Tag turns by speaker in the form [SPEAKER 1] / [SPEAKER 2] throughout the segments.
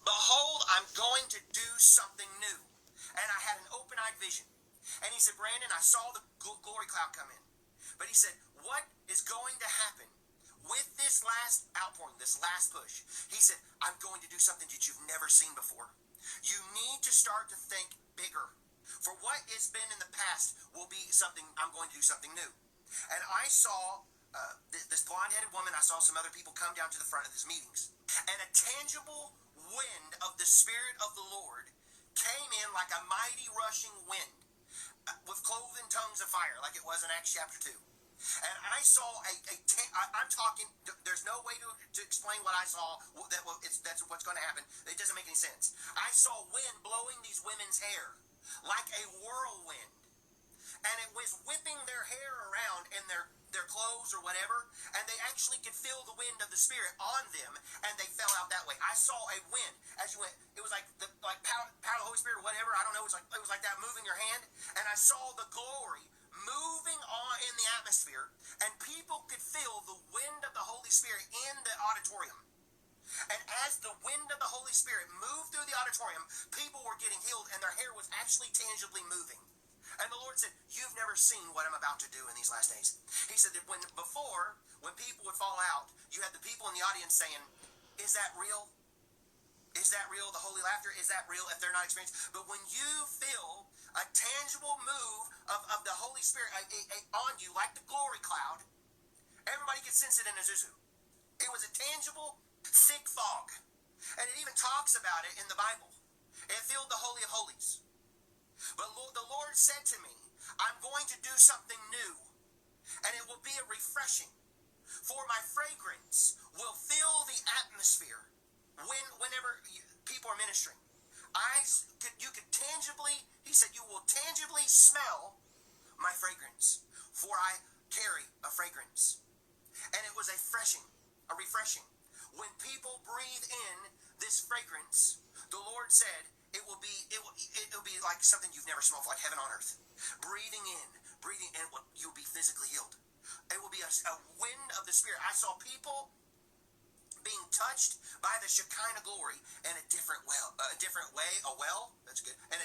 [SPEAKER 1] Behold, I'm going to do something new. And I had an open-eyed vision. And he said, Brandon, I saw the glory cloud come in. But he said, what is going to happen with this last outpouring, this last push? He said, I'm going to do something that you've never seen before. You need to start to think bigger. For what has been in the past will be something, I'm going to do something new. And I saw this blonde-headed woman, I saw some other people come down to the front of these meetings. And a tangible wind of the Spirit of the Lord came in like a mighty rushing wind with cloven tongues of fire, like it was in Acts chapter 2. And I saw I'm talking, there's no way to explain what I saw, that's what's going to happen. It doesn't make any sense. I saw wind blowing these women's hair like a whirlwind. And it was whipping their hair around in their clothes or whatever, and they actually could feel the wind of the Spirit on them, and they fell out that way. I saw a wind as you went. It was like power of the Holy Spirit or whatever. I don't know. It was like that moving your hand, and I saw the glory moving on in the atmosphere, and people could feel the wind of the Holy Spirit in the auditorium. And as the wind of the Holy Spirit moved through the auditorium, people were getting healed, and their hair was actually tangibly moving. And the Lord said, you've never seen what I'm about to do in these last days. He said that when people would fall out, you had the people in the audience saying, is that real? Is that real? The holy laughter, is that real if they're not experienced? But when you feel a tangible move of the Holy Spirit on you, like the glory cloud, everybody could sense it in Azusa. It was a tangible, thick fog. And it even talks about it in the Bible. It filled the Holy of Holies. But the Lord said to me, I'm going to do something new, and it will be a refreshing. For my fragrance will fill the atmosphere whenever people are ministering. You could tangibly, he said, you will tangibly smell my fragrance, for I carry a fragrance. And it was a refreshing. When people breathe in this fragrance, the Lord said, it will be like something you've never smelled, like heaven on earth. Breathing in, you'll be physically healed. It will be a wind of the Spirit. I saw people being touched by the Shekinah glory in a different way, in a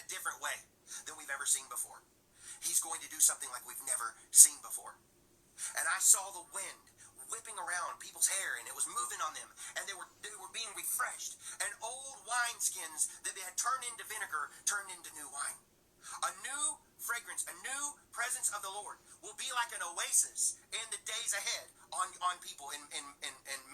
[SPEAKER 1] different way than we've ever seen before. He's going to do something like we've never seen before. And I saw the wind whipping around people's hair, and it was moving on them, and they were being refreshed, and old wineskins that they had turned into vinegar turned into new wine. A new fragrance, a new presence of the Lord will be like an oasis in the days ahead on people in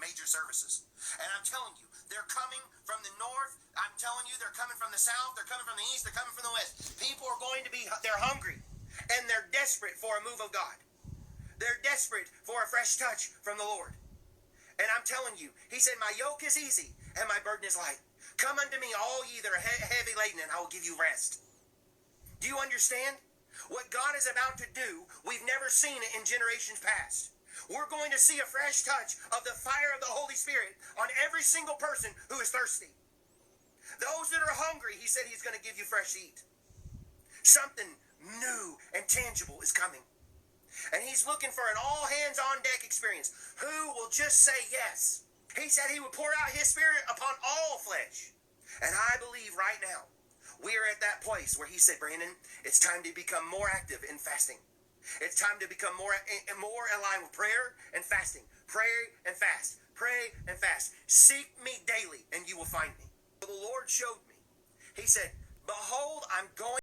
[SPEAKER 1] major services. And I'm telling you, they're coming from the north, I'm telling you, they're coming from the south, they're coming from the east, they're coming from the west. People are going to be, they're hungry, and they're desperate for a move of God. They're desperate for a fresh touch from the Lord. And I'm telling you, he said, my yoke is easy and my burden is light. Come unto me, all ye that are heavy laden, and I will give you rest. Do you understand? What God is about to do, we've never seen it in generations past. We're going to see a fresh touch of the fire of the Holy Spirit on every single person who is thirsty. Those that are hungry, he said he's going to give you fresh eat. Something new and tangible is coming. And he's looking for an all-hands-on-deck experience. Who will just say yes? He said he would pour out his Spirit upon all flesh. And I believe right now, we are at that place where he said, Brandon, it's time to become more active in fasting. It's time to become more aligned with prayer and fasting. Pray and fast. Pray and fast. Seek me daily, and you will find me. The Lord showed me. He said, behold, I'm going